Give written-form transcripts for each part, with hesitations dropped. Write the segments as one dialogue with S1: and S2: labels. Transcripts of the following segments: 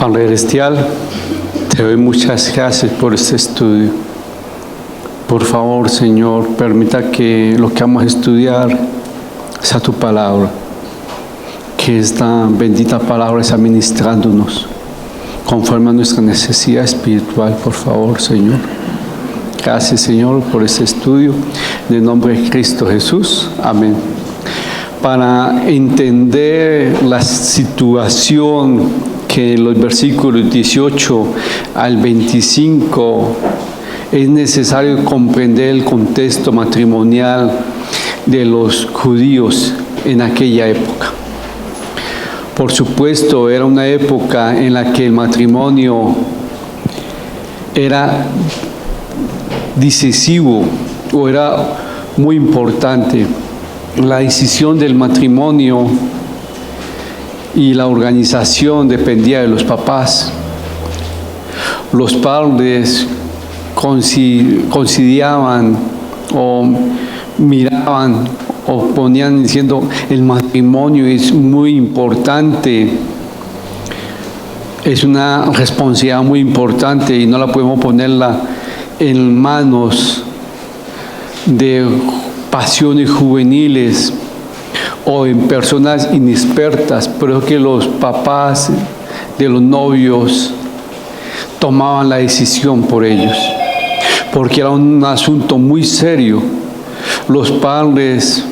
S1: Padre Celestial, te doy muchas gracias por este estudio. Por favor, Señor, permita que lo que vamos a estudiar sea tu palabra, que esta bendita palabra está ministrándonos conforme a nuestra necesidad espiritual, por favor, Señor. Gracias, Señor, por este estudio. En el nombre de Cristo Jesús. Amén. Para entender la situación que en los versículos 18 al 25 es necesario comprender el contexto matrimonial de los judíos en aquella época. Por supuesto, era una época en la que el matrimonio era decisivo o era muy importante. La decisión del matrimonio y la organización dependía de los papás. Los padres conciliaban o miraban o ponían diciendo el matrimonio es muy importante, es una responsabilidad muy importante y no la podemos ponerla en manos de pasiones juveniles o en personas inexpertas, pero que los papás de los novios tomaban la decisión por ellos, porque era un asunto muy serio. Los padres,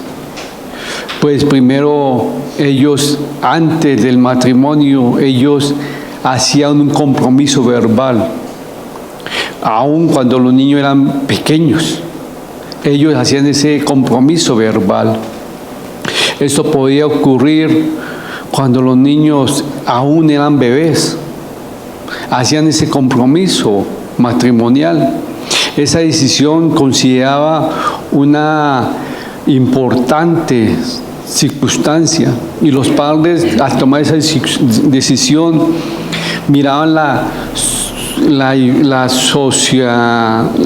S1: pues primero ellos, antes del matrimonio, ellos hacían un compromiso verbal, aun cuando los niños eran pequeños, ellos hacían ese compromiso verbal. Esto podía ocurrir cuando los niños aún eran bebés, hacían ese compromiso matrimonial. Esa decisión consideraba una importante circunstancia y los padres al tomar esa decisión miraban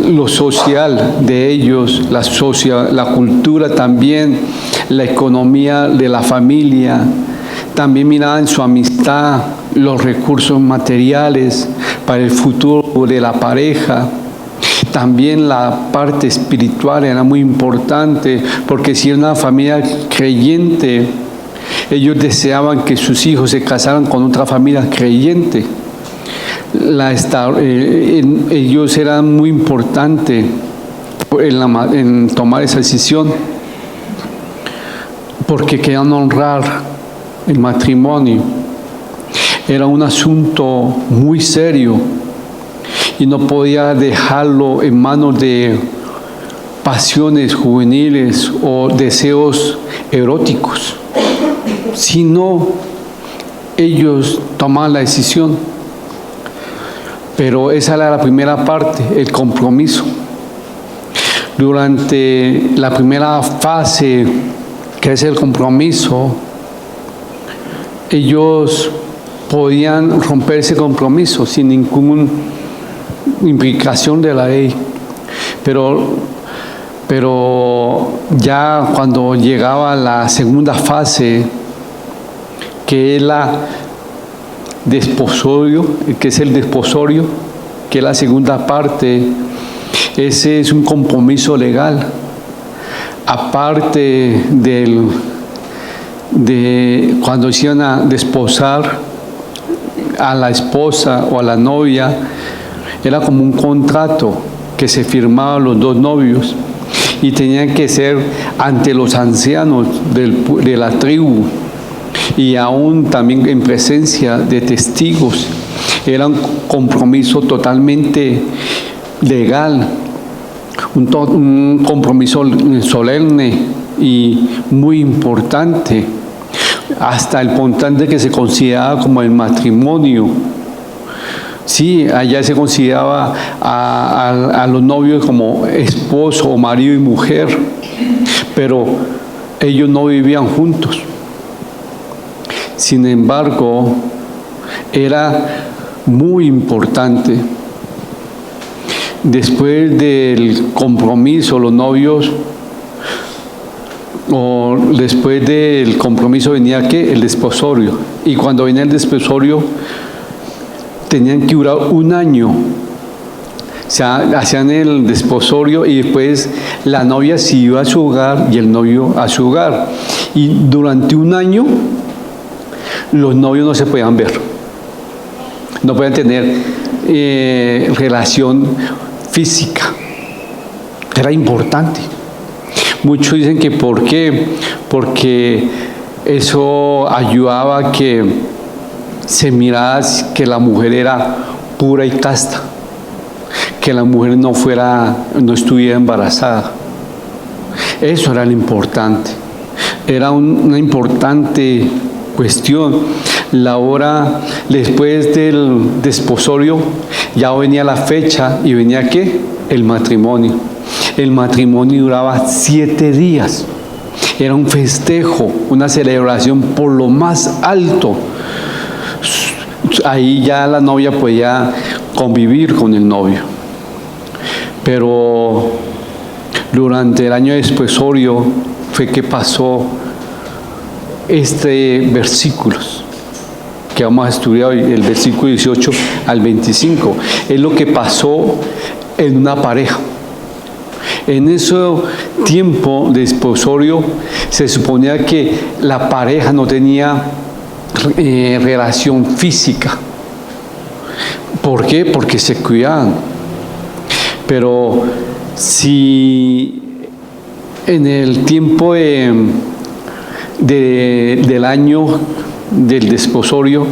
S1: lo social de ellos, la cultura también, la economía de la familia, también miraban su amistad, los recursos materiales para el futuro de la pareja. También la parte espiritual era muy importante, porque si era una familia creyente, ellos deseaban que sus hijos se casaran con otra familia creyente. Ellos eran muy importantes en tomar esa decisión, porque querían honrar el matrimonio. Era un asunto muy serio y no podía dejarlo en manos de pasiones juveniles o deseos eróticos, sino ellos tomaban la decisión. Pero esa era la primera parte, el compromiso. Durante la primera fase, que es el compromiso, ellos podían romper ese compromiso sin ninguna implicación de la ley. Pero ya cuando llegaba la segunda fase, que es la desposorio, que es el desposorio, que es la segunda parte, ese es un compromiso legal. Aparte de cuando iban a desposar a la esposa o a la novia, era como un contrato que se firmaba los dos novios y tenían que ser ante los ancianos de la tribu y aún también en presencia de testigos. Era un compromiso totalmente legal, un compromiso solemne y muy importante, hasta el punto de que se consideraba como el matrimonio. Sí, allá se consideraba a los novios como esposo o marido y mujer, pero ellos no vivían juntos. Sin embargo, era muy importante. Después del compromiso, los novios, o después del compromiso venía ¿qué? El desposorio. Y cuando venía el desposorio, tenían que durar un año. O sea, hacían el desposorio y después la novia se iba a su hogar y el novio a su hogar. Y durante un año los novios no se podían ver. No podían tener relación física. Era importante. Muchos dicen que ¿por qué? Porque eso ayudaba a que se mirara que la mujer era pura y casta, que la mujer no estuviera embarazada. Eso era lo importante. Era una importante cuestión. La hora después del desposorio ya venía la fecha y venía ¿qué? El matrimonio. El matrimonio duraba 7 días. Era un festejo, una celebración por lo más alto. Ahí ya la novia podía convivir con el novio. Pero durante el año desposorio fue que pasó versículos que vamos a estudiar hoy, el versículo 18 al 25. Es lo que pasó en una pareja. En ese tiempo de desposorio se suponía que la pareja no tenía relación física. ¿Por qué? Porque se cuidaban. Pero si en el tiempo del año del desposorio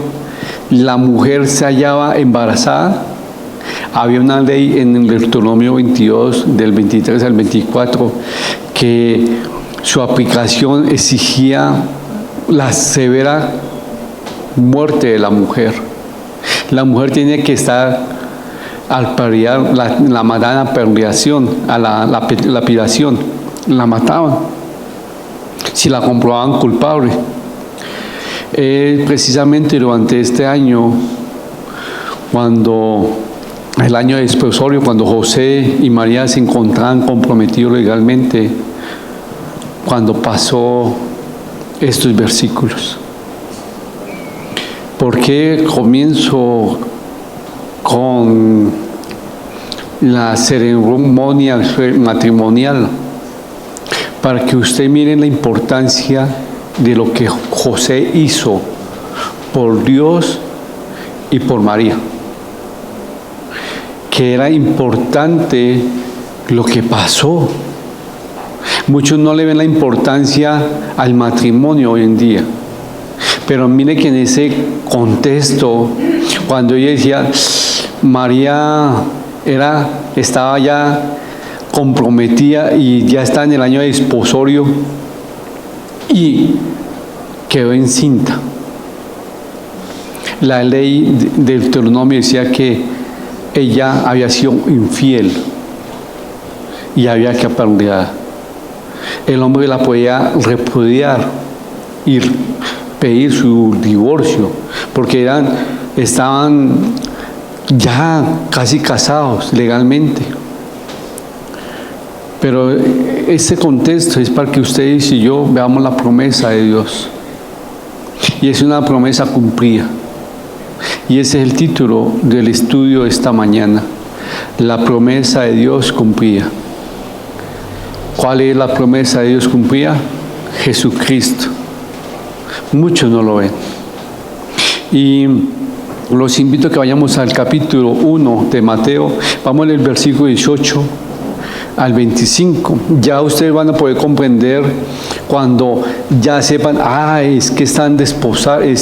S1: la mujer se hallaba embarazada, había una ley en el Deuteronomio 22, del 23 al 24, que su aplicación exigía la severa muerte de la mujer. La mujer tiene que estar al parir, la mataban a perdiación, a la lapidación, la mataban si la comprobaban culpable. Precisamente durante este año, el año de desposorio, cuando José y María se encontraban comprometidos legalmente, cuando pasó estos versículos. ¿Por qué comienzo con la ceremonia matrimonial? Para que usted mire la importancia de lo que José hizo por Dios y por María. Que era importante lo que pasó. Muchos no le ven la importancia al matrimonio hoy en día. Pero mire que en ese contexto, cuando ella decía, María estaba ya comprometida y ya está en el año de desposorio y quedó encinta. La ley del Deuteronomio decía que ella había sido infiel y había que apedrearla. El hombre la podía repudiar y pedir su divorcio, porque estaban ya casi casados legalmente. Pero ese contexto es para que ustedes y yo veamos la promesa de Dios. Y es una promesa cumplida. Y ese es el título del estudio de esta mañana. La promesa de Dios cumplida. ¿Cuál es la promesa de Dios cumplida? Jesucristo. Muchos no lo ven. Y los invito a que vayamos al capítulo 1 de Mateo. Vamos al versículo 18 al 25. Ya ustedes van a poder comprender cuando ya sepan, es que están desposados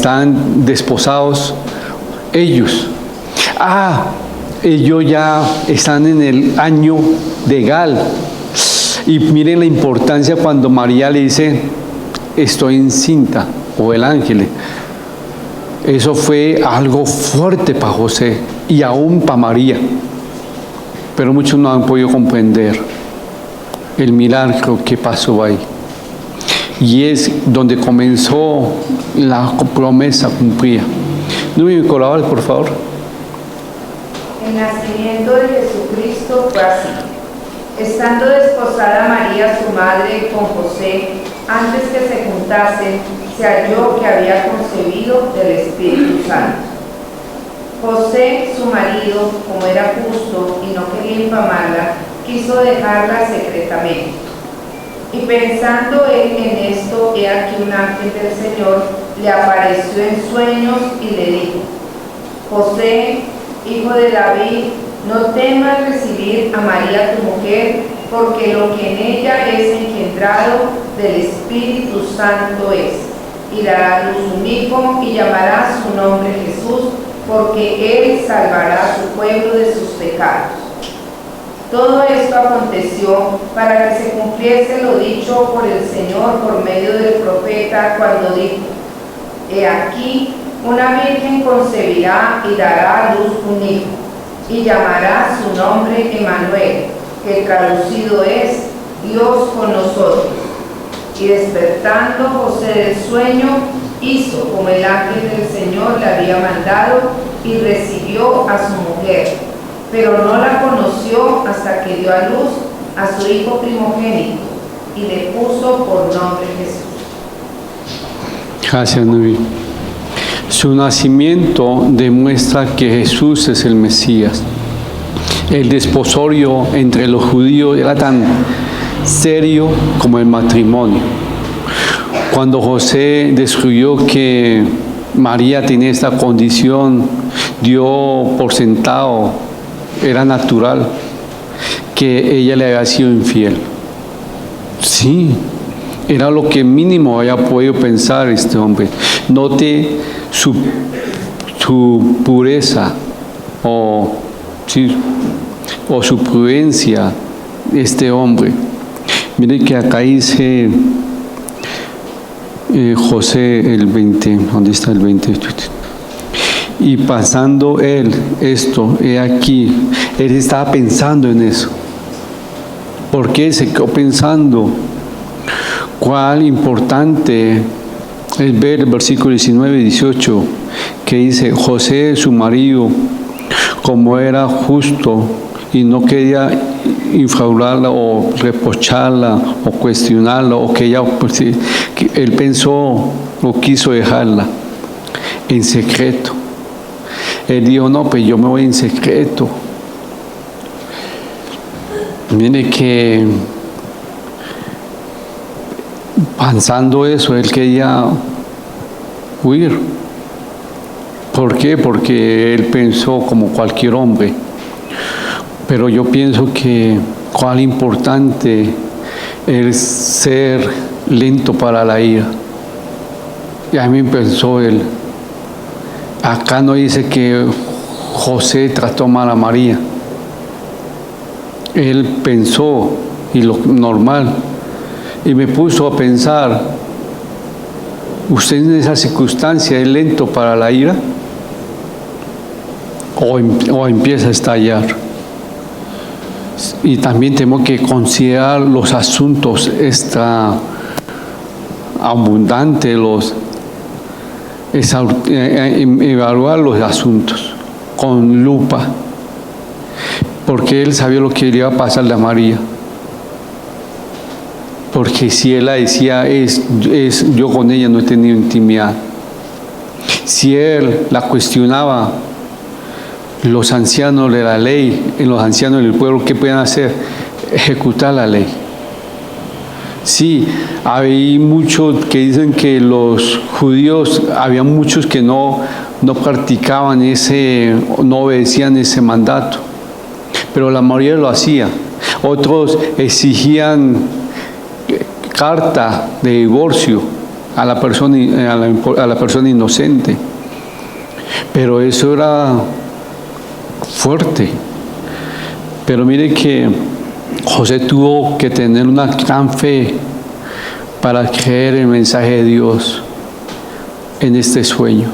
S1: ellos. Ellos ya están en el año legal. Y miren la importancia cuando María le dice, estoy encinta, o el ángel. Eso fue algo fuerte para José y aún para María. Pero muchos no han podido comprender el milagro que pasó ahí. Y es donde comenzó la promesa cumplida. ¿No me colaboras, por favor?
S2: El nacimiento de Jesucristo fue así. Estando desposada María, su madre, con José, antes que se juntasen, se halló que había concebido del Espíritu Santo. José, su marido, como era justo y no quería infamarla, quiso dejarla secretamente. Y pensando él en esto, he aquí un ángel del Señor le apareció en sueños y le dijo: José, hijo de David, no temas recibir a María tu mujer, porque lo que en ella es engendrado del Espíritu Santo es. Y dará a luz un hijo y llamará su nombre Jesús, porque él salvará a su pueblo de sus pecados. Todo esto aconteció para que se cumpliese lo dicho por el Señor por medio del profeta, cuando dijo: He aquí, una virgen concebirá y dará a luz un hijo, y llamará su nombre Emmanuel, que traducido es Dios con nosotros. Y despertando José del sueño, hizo como el ángel del Señor le había mandado, y recibió a su mujer, pero no la conoció hasta que dio a luz a su hijo primogénito, y le puso por nombre Jesús.
S1: Gracias, Nubi. Su nacimiento demuestra que Jesús es el Mesías. El desposorio entre los judíos era tan serio como el matrimonio. Cuando José descubrió que María tenía esta condición, dio por sentado, era natural, que ella le había sido infiel. Sí, era lo que mínimo había podido pensar este hombre. Note su pureza o su prudencia, este hombre. Mire que acá dice José el 20, ¿dónde está el 20? Y pasando él esto, he aquí, él estaba pensando en eso. ¿Por qué se quedó pensando? Cuál importante es ver el versículo 19 y 18, que dice: José, su marido, como era justo y no quería infraudarla o reprocharla o cuestionarla, o que ella, pues, que él pensó o quiso dejarla en secreto. Él dijo: no, pues yo me voy en secreto. Mire que pensando eso, él quería huir. ¿Por qué? Porque él pensó como cualquier hombre. Pero yo pienso que cuán importante es ser lento para la ira. Y a mí pensó él. Acá no dice que José trató mal a María. Él pensó, y lo normal, y me puso a pensar: ¿usted en esa circunstancia es lento para la ira? ¿O empieza a estallar? Y también tenemos que considerar los asuntos abundantes, evaluar los asuntos con lupa, porque él sabía lo que le iba a pasarle a María. Porque si él la decía, yo con ella no he tenido intimidad. Si él la cuestionaba, los ancianos de la ley, los ancianos del pueblo, ¿qué pueden hacer? Ejecutar la ley. Sí, hay muchos que dicen que los judíos, había muchos que no practicaban no obedecían ese mandato, pero la mayoría lo hacía. Otros exigían carta de divorcio a la persona inocente, pero eso era fuerte. Pero mire que José tuvo que tener una gran fe para creer el mensaje de Dios en este sueño.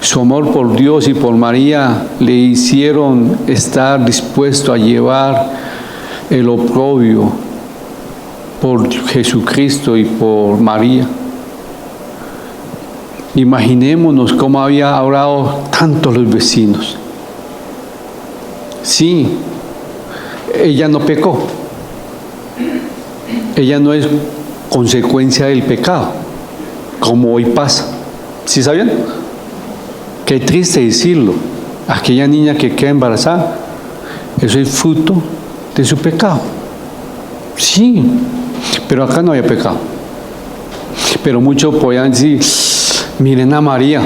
S1: Su amor por Dios y por María le hicieron estar dispuesto a llevar el oprobio por Jesucristo y por María. Imaginémonos cómo había orado tanto los vecinos. Sí, ella no pecó. Ella no es consecuencia del pecado, como hoy pasa. ¿Sí sabían? Qué triste decirlo. Aquella niña que queda embarazada, eso es fruto de su pecado. Sí, pero acá no había pecado. Pero muchos podían decir, miren a María,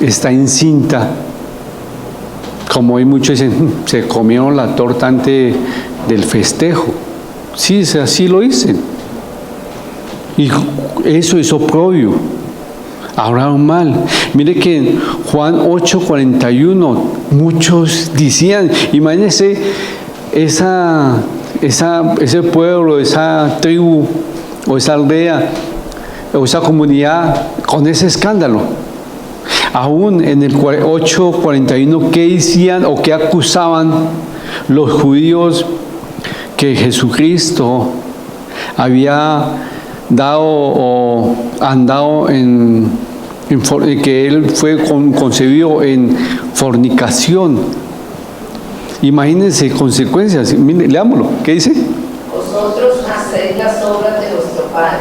S1: está encinta. Como hay muchos dicen, se comieron la torta antes del festejo. Sí, así lo dicen. Y eso es oprobio. Hablaron mal. Mire que en Juan 8:41 muchos decían, imagínense ese pueblo, esa tribu o esa aldea o esa comunidad con ese escándalo. Aún en el 8:41, ¿qué decían o qué acusaban los judíos? Que Jesucristo había dado o andado que Él fue concebido en fornicación. Imagínense consecuencias. Mire, leámoslo. ¿Qué dice?
S2: Vosotros hacéis las obras de vuestro Padre.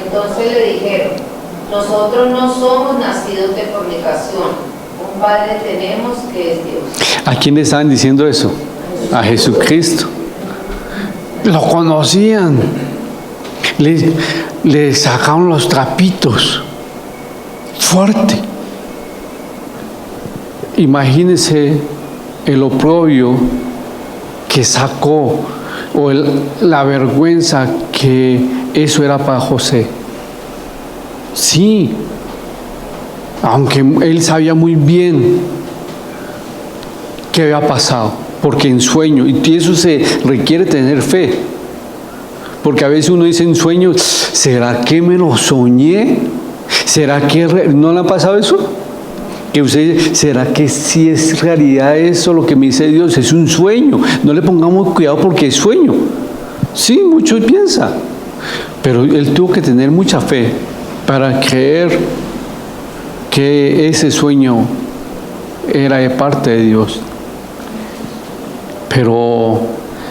S2: Entonces le dijeron, nosotros no somos nacidos de fornicación. Un Padre tenemos que es Dios.
S1: ¿A quién le estaban diciendo eso? A Jesucristo. Lo conocían. Le sacaron los trapitos. Fuerte. Imagínense el oprobio que sacó o la vergüenza que eso era para José. Sí, aunque él sabía muy bien qué había pasado, porque en sueño, y eso se requiere tener fe, porque a veces uno dice en sueño, ¿será que me lo soñé? ¿Será que no le ha pasado eso? Que usted, ¿será que sí es realidad eso lo que me dice Dios? Es un sueño. No le pongamos cuidado porque es sueño. Sí, muchos piensan. Pero él tuvo que tener mucha fe para creer que ese sueño era de parte de Dios. Pero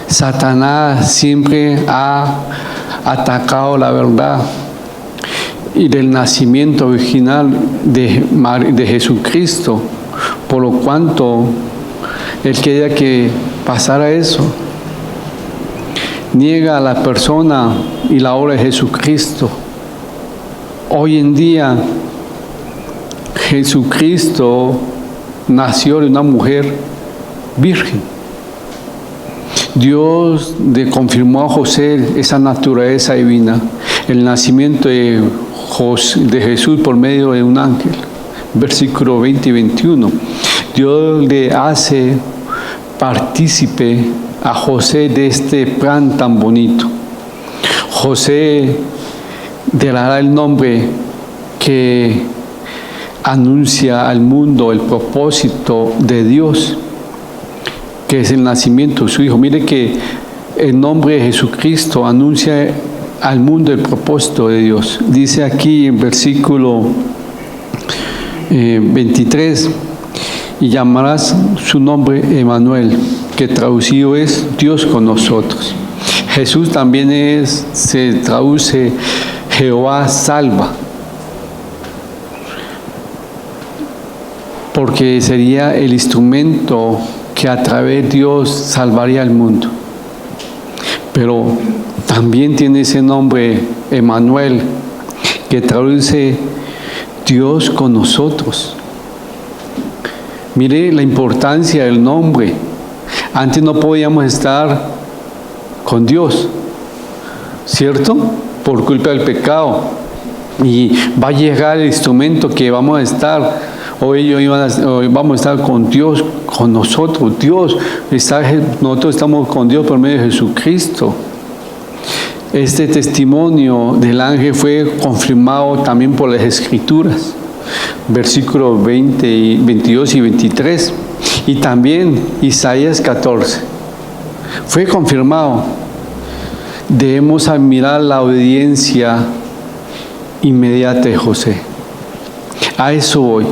S1: Satanás siempre ha atacado la verdad y del nacimiento original de Jesucristo, por lo cuanto él quería que pasara eso. Niega a la persona y la obra de Jesucristo. Hoy en día Jesucristo nació de una mujer virgen. Dios confirmó a José esa naturaleza divina, el nacimiento de Jesús por medio de un ángel. Versículo 20 y 21. Dios le hace partícipe a José de este plan tan bonito. José le dará el nombre que anuncia al mundo el propósito de Dios, que es el nacimiento de su Hijo. Mire que el nombre de Jesucristo anuncia al mundo el propósito de Dios. Dice aquí en versículo 23, y llamarás su nombre Emmanuel, que traducido es Dios con nosotros. Jesús también se traduce Jehová salva, porque sería el instrumento que a través de Dios salvaría al mundo. Pero también tiene ese nombre Emmanuel, que traduce Dios con nosotros. Mire la importancia del nombre. Antes no podíamos estar con Dios, ¿cierto? Por culpa del pecado. Y va a llegar el instrumento que vamos a estar. Hoy vamos a estar con Dios, con nosotros. Nosotros estamos con Dios por medio de Jesucristo. Este testimonio del ángel fue confirmado también por las Escrituras, versículos 22 y 23, y también Isaías 14. Fue confirmado. Debemos admirar la obediencia inmediata de José. A eso voy.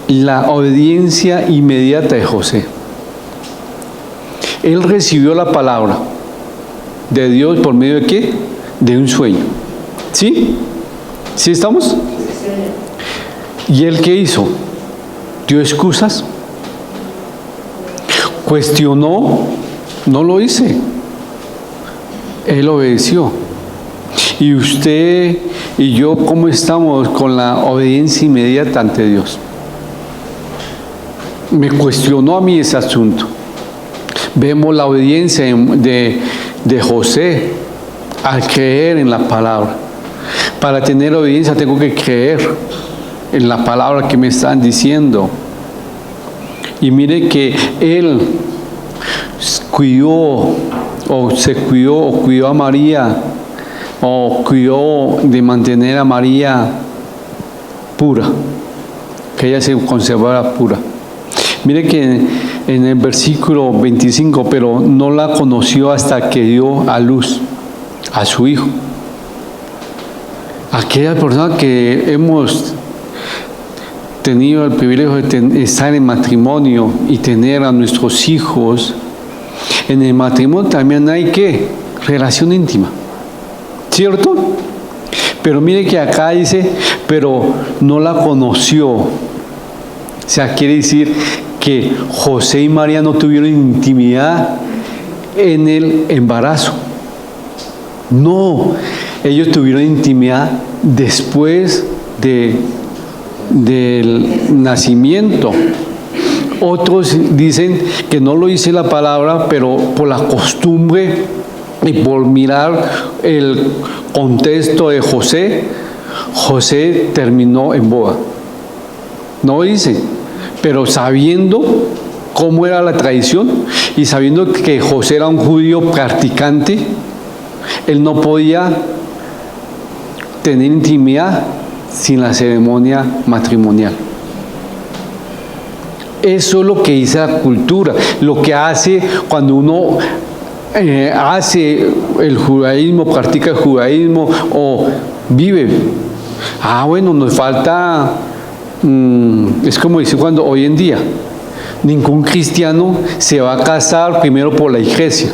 S1: La obediencia inmediata de José. Él recibió la palabra de Dios por medio de ¿qué? De un sueño. ¿Sí? ¿Sí estamos? ¿Y él qué hizo? ¿Dio excusas? ¿Cuestionó? No lo hice. Él obedeció. ¿Y usted y yo cómo estamos con la obediencia inmediata ante Dios? Me cuestionó a mí ese asunto. Vemos la obediencia de José al creer en la palabra. Para tener obediencia tengo que creer en la palabra que me están diciendo. Y mire que él cuidó a María, o cuidó de mantener a María pura, que ella se conservara pura. Mire que en el versículo 25, pero no la conoció hasta que dio a luz a su hijo. Aquella persona que hemos tenido el privilegio de estar en matrimonio y tener a nuestros hijos, en el matrimonio también hay ¿qué? Relación íntima, ¿cierto? Pero mire que acá dice, pero no la conoció. O sea, quiere decir que José y María no tuvieron intimidad en el embarazo. No, ellos tuvieron intimidad después del nacimiento. Otros dicen que no lo dice la palabra, pero por la costumbre y por mirar el contexto de José, José terminó en boda. No dice, pero sabiendo cómo era la tradición y sabiendo que José era un judío practicante, él no podía tener intimidad sin la ceremonia matrimonial. Eso es lo que dice la cultura, lo que hace cuando uno hace el judaísmo, practica el judaísmo o vive. Bueno, nos falta, es como decir cuando hoy en día, ningún cristiano se va a casar primero por la iglesia.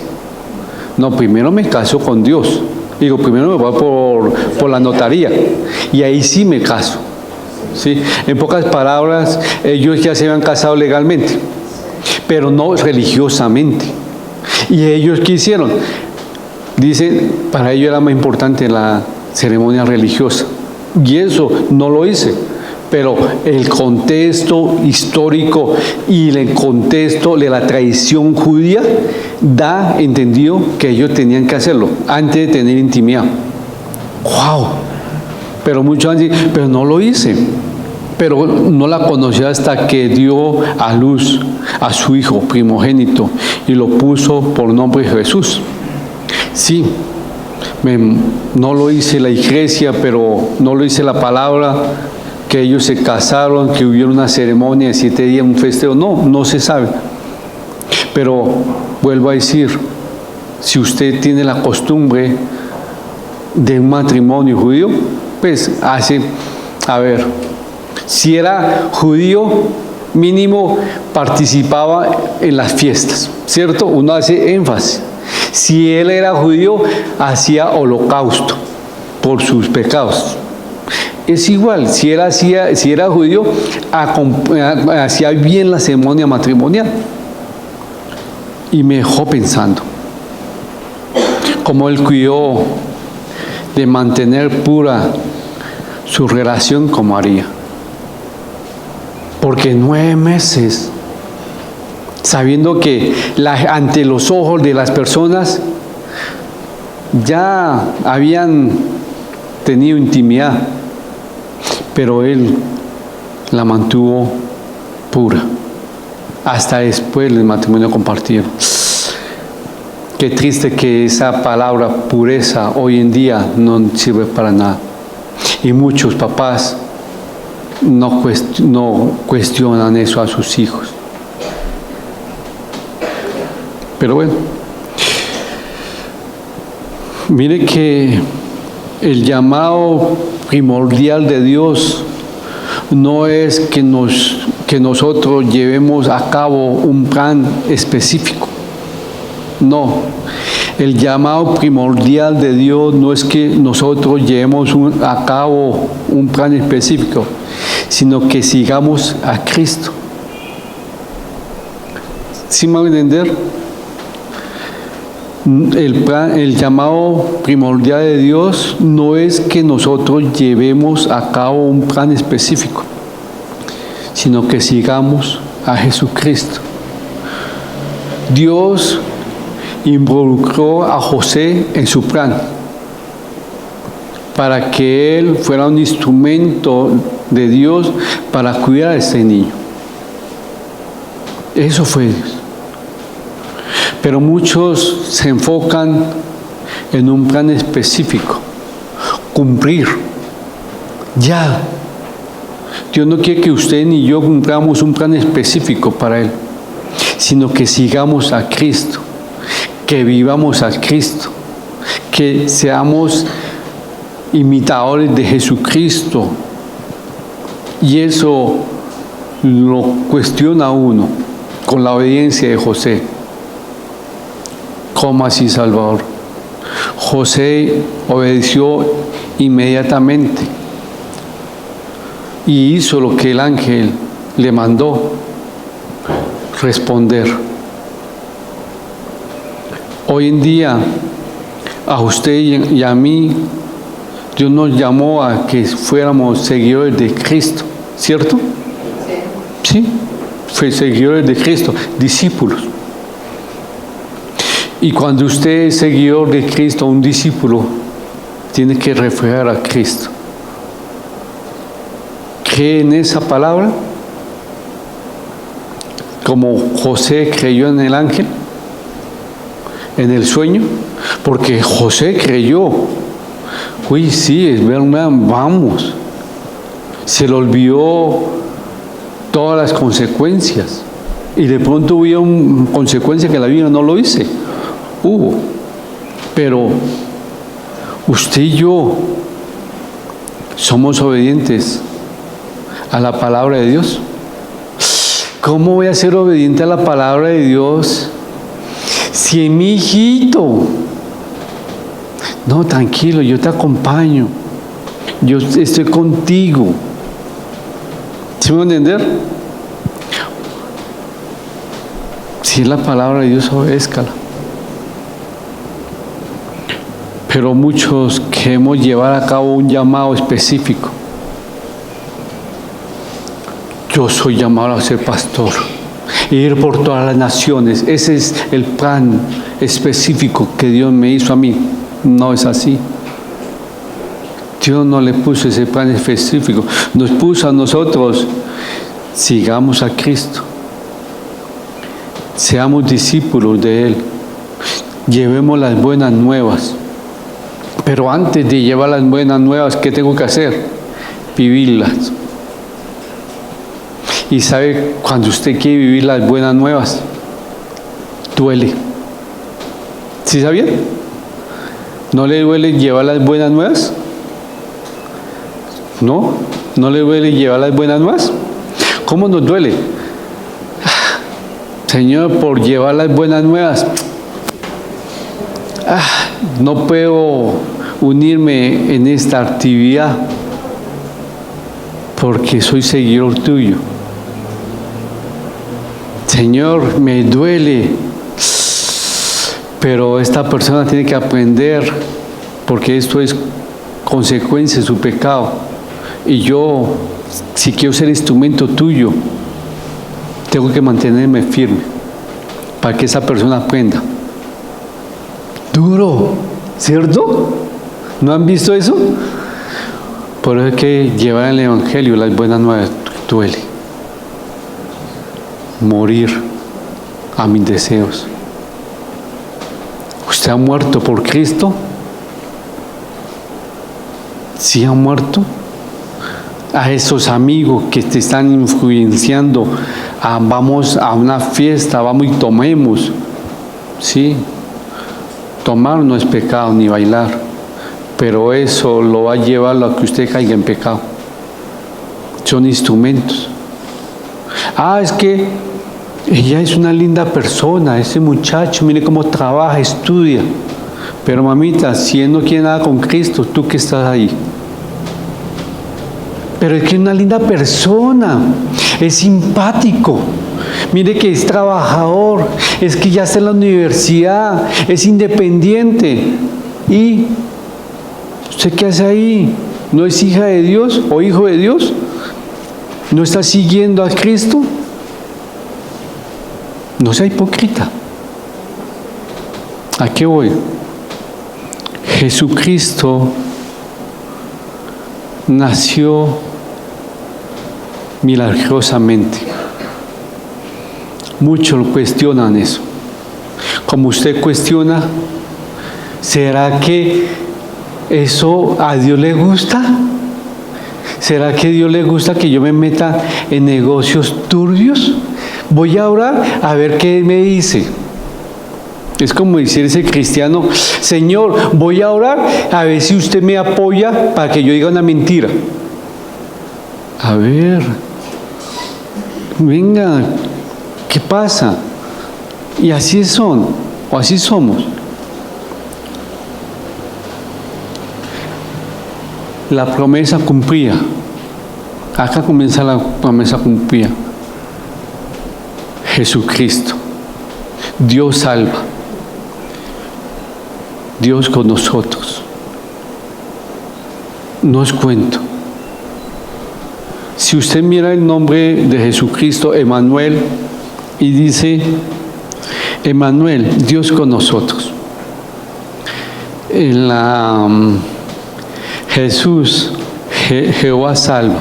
S1: No, primero me caso con Dios. Digo, primero me voy por la notaría y ahí sí me caso. ¿Sí? En pocas palabras, ellos ya se habían casado legalmente, pero no religiosamente. ¿Y ellos qué hicieron? Dicen, para ellos era más importante la ceremonia religiosa. Y eso no lo hice. Pero el contexto histórico y el contexto de la tradición judía da entendido que ellos tenían que hacerlo antes de tener intimidad. ¡Wow! Pero muchos han dicho, pero no lo hice. Pero no la conoció hasta que dio a luz a su hijo primogénito y lo puso por nombre Jesús. Sí, no lo hice la iglesia, pero no lo hice la palabra, que ellos se casaron, que hubiera una ceremonia de 7 días, un festejo. No se sabe. Pero vuelvo a decir, si usted tiene la costumbre de un matrimonio judío, pues si era judío, mínimo participaba en las fiestas, ¿cierto? Uno hace énfasis. Si él era judío, hacía holocausto por sus pecados. Es igual, si era judío, hacía bien la ceremonia matrimonial. Y me dejó pensando, cómo él cuidó de mantener pura su relación con María. Porque 9 meses, sabiendo que ante los ojos de las personas ya habían tenido intimidad, pero él la mantuvo pura hasta después del matrimonio compartido. Qué triste que esa palabra pureza hoy en día no sirve para nada. Y muchos papás no cuestionan eso a sus hijos. Pero bueno, mire que el llamado primordial de Dios no es que nosotros llevemos a cabo un plan específico. No, el llamado primordial de Dios no es que nosotros llevemos a cabo un plan específico, sino que sigamos a Cristo. ¿Sí me van a entender? El llamado primordial de Dios no es que nosotros llevemos a cabo un plan específico, sino que sigamos a Jesucristo. Dios involucró a José en su plan para que él fuera un instrumento de Dios para cuidar a este niño. Eso fue Dios. Pero muchos se enfocan en un plan específico, cumplir. Ya. Dios no quiere que usted ni yo cumplamos un plan específico para Él, sino que sigamos a Cristo, que vivamos a Cristo, que seamos imitadores de Jesucristo. Y eso lo cuestiona uno con la obediencia de José. ¿Cómo así, Salvador? José obedeció inmediatamente y hizo lo que el ángel le mandó, responder. Hoy en día, a usted y a mí, Dios nos llamó a que fuéramos seguidores de Cristo, ¿cierto? Sí, fue seguidores de Cristo, discípulos. Y cuando usted es seguidor de Cristo, un discípulo, tiene que reflejar a Cristo. ¿Cree en esa palabra? Como José creyó en el ángel, en el sueño, porque José creyó. Uy, sí, es verdad, vamos. Se le olvidó todas las consecuencias. Y de pronto hubo una consecuencia que la vida no lo hice. Hubo. Pero usted y yo somos obedientes a la palabra de Dios. ¿Cómo voy a ser obediente a la palabra de Dios si es mi hijito? No, tranquilo, yo te acompaño. Yo estoy contigo. ¿Sí me van a entender? Si es la palabra de Dios, obézcala. Pero muchos queremos llevar a cabo un llamado específico. Yo soy llamado a ser pastor, ir por todas las naciones. Ese es el plan específico que Dios me hizo a mí. No es así. Dios no le puso ese plan específico. Nos puso a nosotros, sigamos a Cristo. Seamos discípulos de Él. Llevemos las buenas nuevas. Pero antes de llevar las buenas nuevas, ¿qué tengo que hacer? Vivirlas. Y sabe, cuando usted quiere vivir las buenas nuevas, duele. ¿Sí sabía? ¿No le duele llevar las buenas nuevas? ¿No? ¿No le duele llevar las buenas nuevas? ¿Cómo nos duele? Señor, por llevar las buenas nuevas, no puedo unirme en esta actividad porque soy seguidor tuyo. Señor, me duele, pero esta persona tiene que aprender porque esto es consecuencia de su pecado. Y yo, si quiero ser instrumento tuyo, tengo que mantenerme firme para que esa persona aprenda. Duro, ¿cierto? ¿No han visto eso? Por eso es que llevar el Evangelio, las buenas nuevas, duele. Morir a mis deseos. ¿Usted ha muerto por Cristo? ¿Sí ha muerto? A esos amigos que te están influenciando, vamos a una fiesta, vamos y tomemos. Sí, tomar no es pecado ni bailar, pero eso lo va a llevar a que usted caiga en pecado. Son instrumentos. Es que ella es una linda persona, ese muchacho, mire cómo trabaja, estudia. Pero mamita, si él no quiere nada con Cristo, ¿tú qué estás ahí? pero es que es una linda persona, es simpático. Mire que es trabajador, es que ya está en la universidad, es independiente. ¿Y usted qué hace ahí? ¿No es hija de Dios o hijo de Dios? ¿No está siguiendo a Cristo? No sea hipócrita. ¿A qué voy? Jesucristo nació milagrosamente. Muchos cuestionan eso. Como usted cuestiona, ¿será que eso a Dios le gusta? ¿Será que a Dios le gusta que yo me meta en negocios turbios? Voy a orar a ver qué me dice. Es como decir ese cristiano: Señor, voy a orar a ver si usted me apoya para que yo diga una mentira. A ver, venga, ¿qué pasa? Y así son, o así somos. La promesa cumplía. Acá comienza la promesa cumplida. Jesucristo. Dios salva. Dios con nosotros. No es cuento. Si usted mira el nombre de Jesucristo, Emmanuel, y dice, Emmanuel, Dios con nosotros. En la Jesús, Jehová salva.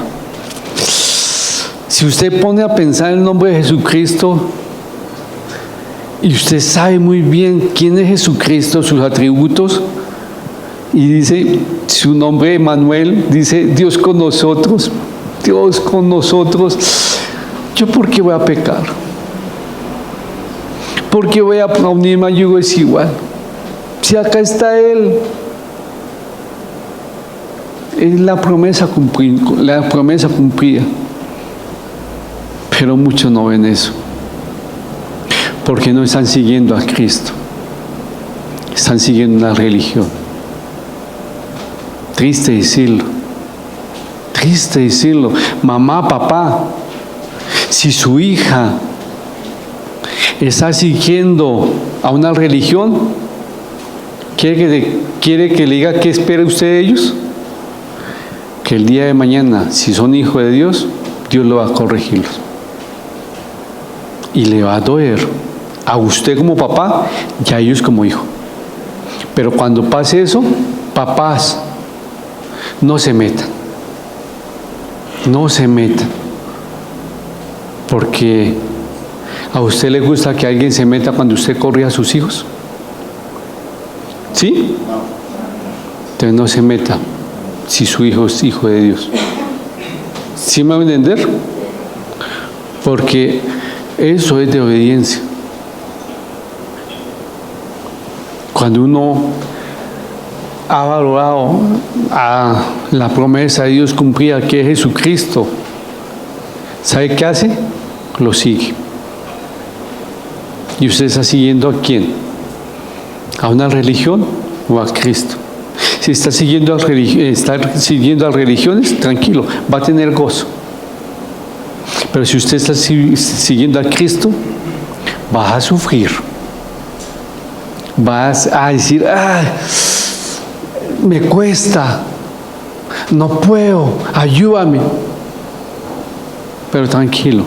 S1: Si usted pone a pensar el nombre de Jesucristo, y usted sabe muy bien quién es Jesucristo, sus atributos, y dice su nombre Emmanuel, dice Dios con nosotros, Dios con nosotros. ¿Yo por qué voy a pecar? ¿Por qué voy a unirme a yugo desigual? Si acá está Él. Es la promesa cumplida. Pero muchos no ven eso. Porque no están siguiendo a Cristo. Están siguiendo una religión. Triste decirlo. Triste decirlo. Mamá, papá, si su hija está siguiendo a una religión, ¿quiere que le diga qué espera usted de ellos? Que el día de mañana, si son hijos de Dios, Dios lo va a corregirlos. Y le va a doler a usted como papá y a ellos como hijo. Pero cuando pase eso, papás, no se metan. No se metan. Porque ¿a usted le gusta que alguien se meta cuando usted corrija a sus hijos? ¿Sí? Entonces no se meta si su hijo es hijo de Dios. ¿Sí me va a entender? Porque eso es de obediencia. Cuando uno ha valorado a la promesa de Dios cumplida, que es Jesucristo, ¿sabe qué hace? Lo sigue. ¿Y usted está siguiendo a quién? ¿A una religión o a Cristo? Si está siguiendo a religiones, tranquilo, va a tener gozo. Pero si usted está siguiendo a Cristo, va a sufrir. Vas a decir, me cuesta, no puedo, ayúdame. Pero tranquilo,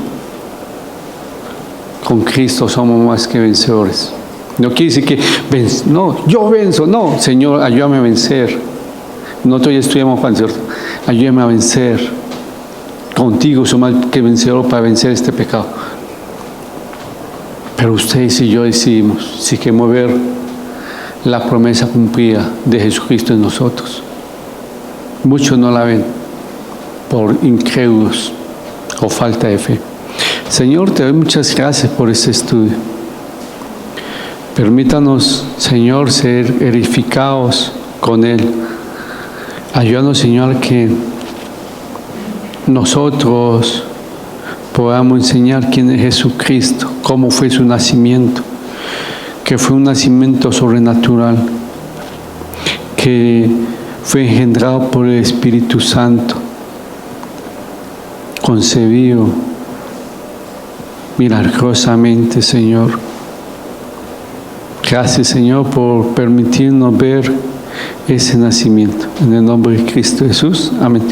S1: con Cristo somos más que vencedores. No quiere decir que no, yo venzo, no, Señor, ayúdame a vencer. Nosotros ya estudiamos para vencer, ayúdame a vencer. Contigo somos más que vencedores para vencer este pecado. Pero ustedes y yo decidimos si queremos ver la promesa cumplida de Jesucristo en nosotros. Muchos no la ven por incrédulos o falta de fe. Señor, te doy muchas gracias por este estudio. Permítanos, Señor, ser edificados con Él. Ayúdanos, Señor, que nosotros podamos enseñar quién es Jesucristo, cómo fue su nacimiento, que fue un nacimiento sobrenatural, que fue engendrado por el Espíritu Santo, concebido milagrosamente, Señor. Gracias, Señor, por permitirnos ver ese nacimiento. En el nombre de Cristo Jesús. Amén.